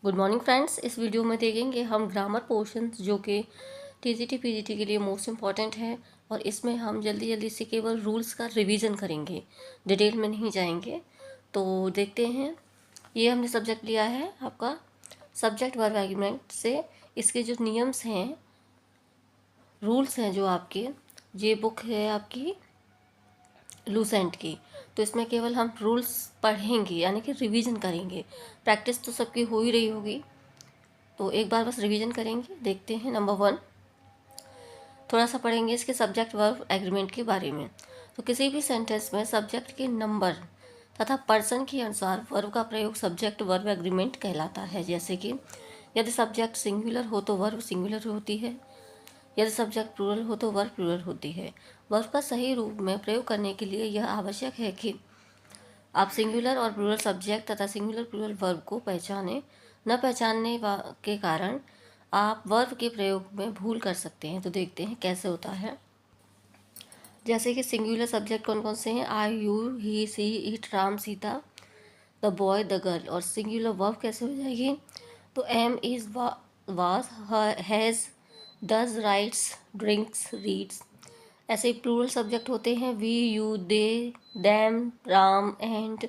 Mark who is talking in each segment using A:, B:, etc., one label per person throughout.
A: Good morning friends. इस video में देखेंगे हम ग्रामर पोर्शंस जो कि टीजीटी पीजीटी के लिए मोस्ट इम्पॉर्टेंट है, और इसमें हम जल्दी जल्दी से केवल रूल्स का रिवीजन करेंगे, डिटेल में नहीं जाएंगे। तो देखते हैं, ये हमने सब्जेक्ट लिया है आपका सब्जेक्ट वर्ब एग्रीमेंट से। इसके जो नियम्स हैं, रूल्स हैं जो आपके, ये बुक है आपकी लूसेंट की, तो इसमें केवल हम रूल्स पढ़ेंगे यानी कि रिवीजन करेंगे। प्रैक्टिस तो सबकी हो ही रही होगी, तो एक बार बस रिवीजन करेंगे। देखते हैं नंबर 1, थोड़ा सा पढ़ेंगे इसके सब्जेक्ट वर्ब एग्रीमेंट के बारे में। तो किसी भी सेंटेंस में सब्जेक्ट के नंबर तथा पर्सन के अनुसार वर्ब का प्रयोग सब्जेक्ट वर्ब एग्रीमेंट कहलाता है। जैसे कि यदि सब्जेक्ट सिंगुलर हो तो वर्ब सिंगुलर होती है, यदि सब्जेक्ट प्लूरल हो तो वर्ब प्लूरल होती है। वर्ब का सही रूप में प्रयोग करने के लिए यह आवश्यक है कि आप सिंगुलर और प्लूरल सब्जेक्ट तथा सिंगुलर प्लूरल वर्ब को पहचानें। न पहचानने के कारण आप वर्ब के प्रयोग में भूल कर सकते हैं। तो देखते हैं कैसे होता है। जैसे कि सिंगुलर सब्जेक्ट कौन कौन से हैं, I, you, he, she, it, Ram, Sita, the boy, the girl. और सिंगुलर वर्ब कैसे हो जाएगी, तो am, is, was, has, does, writes, drinks, reads. ऐसे ही प्लूरल सब्जेक्ट होते हैं we, you, they, them, Ram and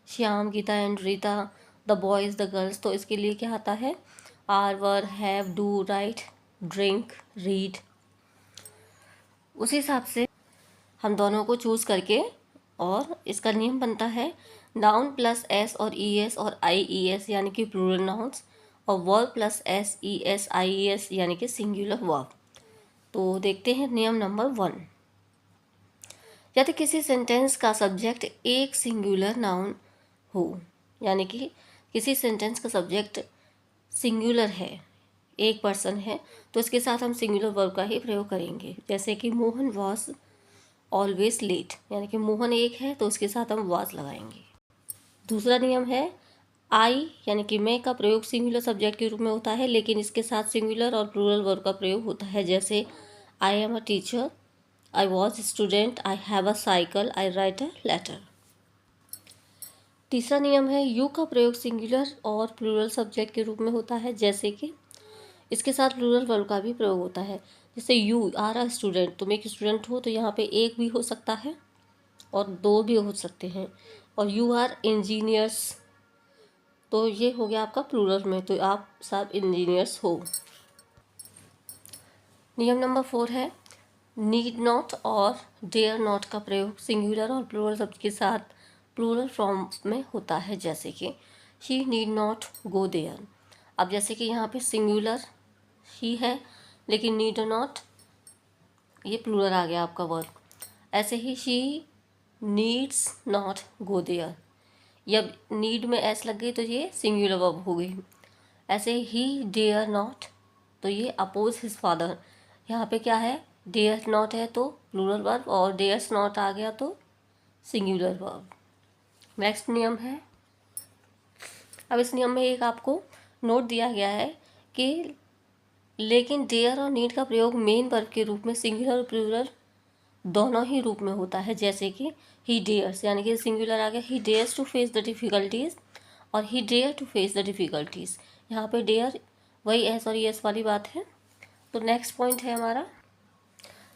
A: Shyam, Geeta and Reeta, the boys, the girls. तो इसके लिए क्या आता है, are, were, have, do, write, drink, read. उसी हिसाब से हम दोनों को चूज़ करके, और इसका नियम बनता है नाउन प्लस एस और ई एस और आई ई एस यानी कि प्लूरल नाउन्स, और verb plus S E S I E S यानी कि सिंगुलर वर्ब। तो देखते हैं नियम नंबर 1। यदि किसी सेंटेंस का सब्जेक्ट एक सिंगुलर नाउन हो, यानी कि किसी सेंटेंस का सब्जेक्ट सिंगुलर है, एक पर्सन है, तो इसके साथ हम सिंगुलर वर्ब का ही प्रयोग करेंगे। जैसे कि मोहन वॉज ऑलवेज लेट, यानी कि मोहन एक है तो उसके साथ हम वॉज लगाएंगे। दूसरा नियम है आई, यानी कि मैं का प्रयोग सिंगुलर सब्जेक्ट के रूप में होता है, लेकिन इसके साथ सिंगुलर और प्लूरल वर्ब का प्रयोग होता है। जैसे I am a teacher, I was student, I have a cycle, I write a letter. तीसरा नियम है यू का प्रयोग सिंगुलर और प्लूरल सब्जेक्ट के रूप में होता है। जैसे कि इसके साथ प्लूरल वर्ब का भी प्रयोग होता है। जैसे यू आर अ स्टूडेंट, तुम एक स्टूडेंट हो, तो यहाँ पे एक भी हो सकता है और दो भी हो सकते हैं। और यू आर इंजीनियर्स, तो ये हो गया आपका प्लूरल में, तो आप सब इंजीनियर्स हो। नियम नंबर 4 है नीड नॉट और डेयर नॉट का प्रयोग सिंगुलर और प्लूरल शब्द के साथ प्लूरल फॉर्म में होता है। जैसे कि he need not go there. अब जैसे कि यहाँ पे सिंगुलर ही है, लेकिन नीड नॉट ये प्लूरल आ गया आपका वर्ड। ऐसे ही she needs not go there, जब नीड में एस लग गई तो ये सिंगुलर वर्ब हो गई। ऐसे ही डेयर नॉट, तो ये अपोज हिज फादर, यहाँ पे क्या है, डेयर नॉट है तो प्लूरल वर्ब, और डेयर्स नॉट आ गया तो सिंगुलर वर्ब। नेक्स्ट नियम है, अब इस नियम में एक आपको नोट दिया गया है कि लेकिन डेयर और नीड का प्रयोग मेन वर्ब के रूप में सिंगुलर और प्लूरल दोनों ही रूप में होता है। जैसे कि ही डेयर्स, यानी कि सिंगुलर आ गया, he dares to face the difficulties, और he dare to face the difficulties. यहाँ पे डेयर वही एस और एस वाली बात है। तो नेक्स्ट पॉइंट है हमारा,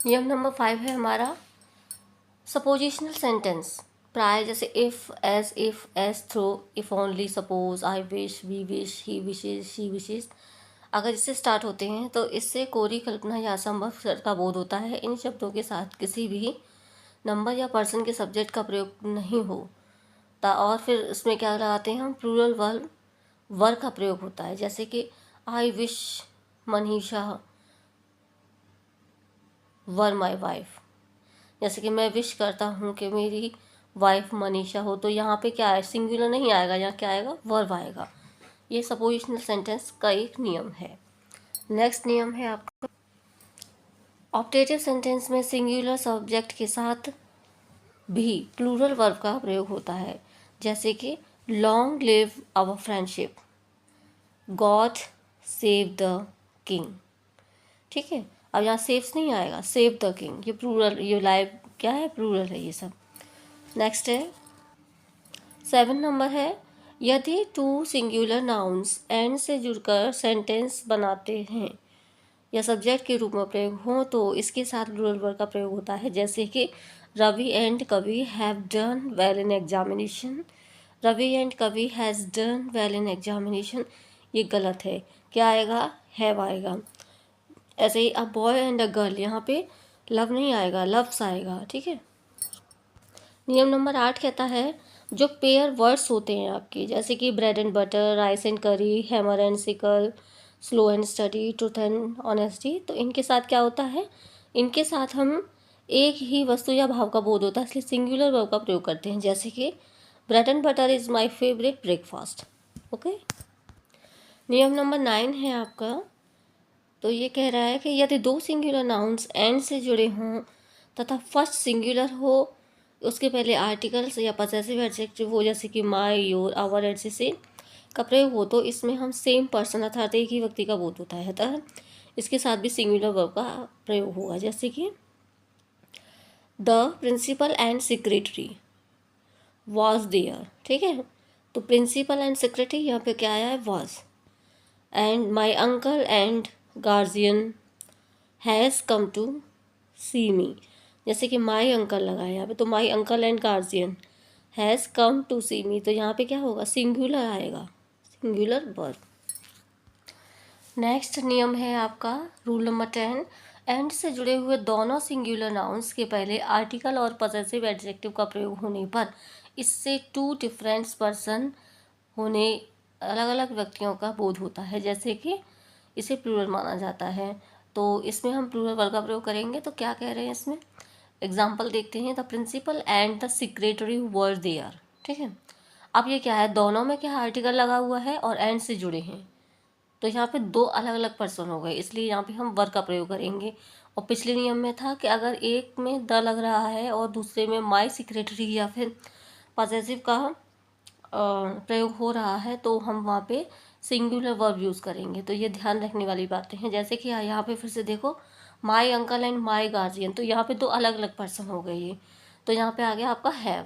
A: नियम नंबर 5 है हमारा सपोजिशनल सेंटेंस। प्राय जैसे if, as, though, if only, suppose, I wish, we wish, he wishes, she wishes, अगर इससे स्टार्ट होते हैं तो इससे कोरी कल्पना या असंभव का बोध होता है। इन शब्दों के साथ किसी भी नंबर या पर्सन के सब्जेक्ट का प्रयोग नहीं होता, और फिर इसमें क्या लगाते हैं हम, प्लूरल वर्ब का प्रयोग होता है। जैसे कि I wish Manisha were my wife, जैसे कि मैं विश करता हूँ कि मेरी वाइफ मनीषा हो, तो यहाँ पे क्या है, सिंगुलर नहीं आएगा, यहाँ क्या आएगा, वर्ब आएगा। ये सपोजिशनल सेंटेंस का एक नियम है। नेक्स्ट नियम है आपका ऑप्टेटिव सेंटेंस में सिंगुलर सब्जेक्ट के साथ भी प्लूरल वर्ब का प्रयोग होता है। जैसे कि long live our friendship, God save the king. ठीक है, अब यहाँ सेव्स नहीं आएगा, सेव द किंग, ये प्लूरल, ये लाइव क्या है, प्लूरल है ये सब। नेक्स्ट है 7 नंबर है यदि टू सिंगुलर नाउन्स एंड से जुड़कर सेंटेंस बनाते हैं या सब्जेक्ट के रूप में प्रयोग हो तो इसके साथ प्लूरल वर्ब का प्रयोग होता है। जैसे कि Ravi and Kavi have done well in examination. Ravi and Kavi has done well in examination, ये गलत है। क्या आएगा? हैव आएगा। ऐसे ही a boy and a girl, यहाँ पे लव नहीं आएगा, लव्स आएगा। ठीक है। नियम नंबर 8 कहता है जो पेयर वर्ड्स होते हैं आपके, जैसे कि bread and butter, rice and curry, hammer and sickle, slow and steady, truth and honesty, तो इनके साथ क्या होता है, इनके साथ हम एक ही वस्तु या भाव का बोध होता है, इसलिए सिंगुलर वर्ब का प्रयोग करते हैं। जैसे कि bread and butter is my favourite breakfast. Okay. नियम नंबर 9 है आपका, तो ये कह रहा है कि यदि दो सिंगुलर नाउन्स एंड से जुड़े हों तथा फर्स्ट सिंगुलर हो, उसके पहले आर्टिकल्स या पजेसिव एडजेक्टिव हो, जैसे कि माय, योर, आवर, एटसेट्रा का प्रयोग हो, तो इसमें हम सेम पर्सन अर्थात एक ही व्यक्ति का बोध होता है, अतः इसके साथ भी सिंगुलर वर्ब का प्रयोग होगा। जैसे कि the principal and secretary was there. ठीक है, तो प्रिंसिपल एंड सेक्रेटरी यहाँ पे क्या आया है? Was. And my uncle and guardian has come to see me, जैसे कि माई अंकल लगाया यहाँ पे, तो my uncle and guardian has come to see me, तो यहाँ पे क्या होगा? सिंगुलर आएगा, सिंगुलर वर्ब। नेक्स्ट नियम है आपका रूल नंबर 10, एंड से जुड़े हुए दोनों सिंगुलर नाउन्स के पहले आर्टिकल और पजेसिव एडजेक्टिव का प्रयोग होने पर इससे टू डिफरेंट पर्सन होने, अलग अलग व्यक्तियों का बोध होता है, जैसे कि इसे प्लूरल माना जाता है। तो इसमें हम प्लूरल वर्ब का प्रयोग करेंगे, तो क्या कह रहे हैं इसमें? एग्जाम्पल देखते हैं। The principal and the secretary were there. ठीक है, अब ये क्या है? दोनों में क्या आर्टिकल लगा हुआ है और एंड से जुड़े हैं, तो यहाँ पे दो अलग अलग पर्सन हो गए, इसलिए यहाँ पे हम वर का प्रयोग करेंगे। और पिछले नियम में था कि अगर एक में द लग रहा है और दूसरे में माई सेक्रेटरी या फिर पॉसेसिव का प्रयोग हो रहा है, तो हम वहाँ पे सिंगुलर वर्ब यूज़ करेंगे। तो ये ध्यान रखने वाली बातें हैं। जैसे कि यहाँ पे फिर से देखो, माई अंकल एंड माई गार्जियन, तो यहाँ पे दो अलग अलग पर्सन हो गए ये, तो यहाँ पे आ गया आपका हैव।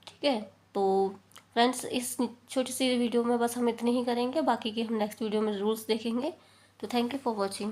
A: ठीक है, तो फ्रेंड्स इस छोटी सी वीडियो में बस हम इतने ही करेंगे, बाकी की हम नेक्स्ट वीडियो में रूल्स देखेंगे। तो थैंक यू फॉर वॉचिंग।